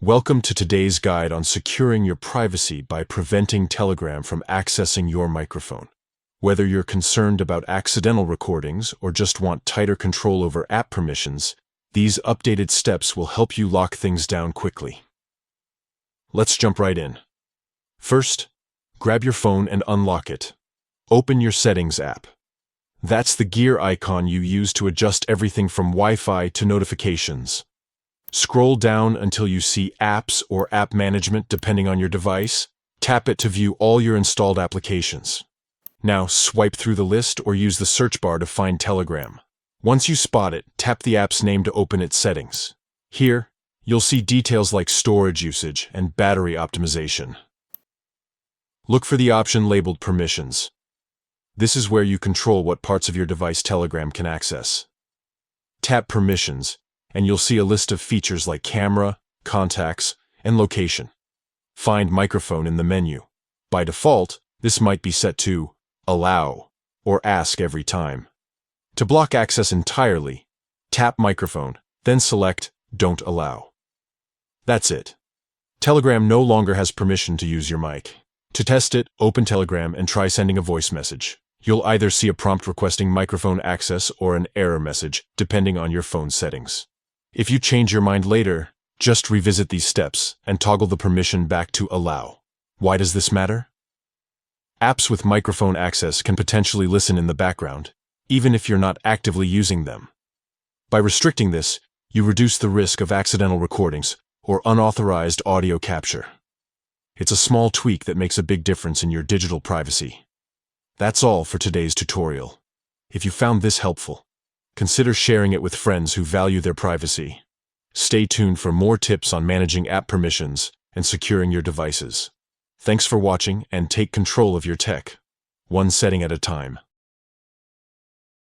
Welcome to today's guide on securing your privacy by preventing Telegram from accessing your microphone. Whether you're concerned about accidental recordings or just want tighter control over app permissions, these updated steps will help you lock things down quickly. Let's jump right in. First, grab your phone and unlock it. Open your Settings app. That's the gear icon you use to adjust everything from Wi-Fi to notifications. Scroll down until you see Apps or App Management depending on your device. Tap it to view all your installed applications. Now swipe through the list or use the search bar to find Telegram. Once you spot it, tap the app's name to open its settings. Here, you'll see details like storage usage and battery optimization. Look for the option labeled Permissions. This is where you control what parts of your device Telegram can access. Tap Permissions, and you'll see a list of features like camera, contacts, and location. Find microphone in the menu. By default, this might be set to Allow or Ask every time. To block access entirely, tap Microphone, then select Don't Allow. That's it. Telegram no longer has permission to use your mic. To test it, open Telegram and try sending a voice message. You'll either see a prompt requesting microphone access or an error message, depending on your phone's settings. If you change your mind later, just revisit these steps and toggle the permission back to Allow. Why does this matter? Apps with microphone access can potentially listen in the background, even if you're not actively using them. By restricting this, you reduce the risk of accidental recordings or unauthorized audio capture. It's a small tweak that makes a big difference in your digital privacy. That's all for today's tutorial. If you found this helpful, consider sharing it with friends who value their privacy. Stay tuned for more tips on managing app permissions and securing your devices. Thanks for watching, and take control of your tech, one setting at a time.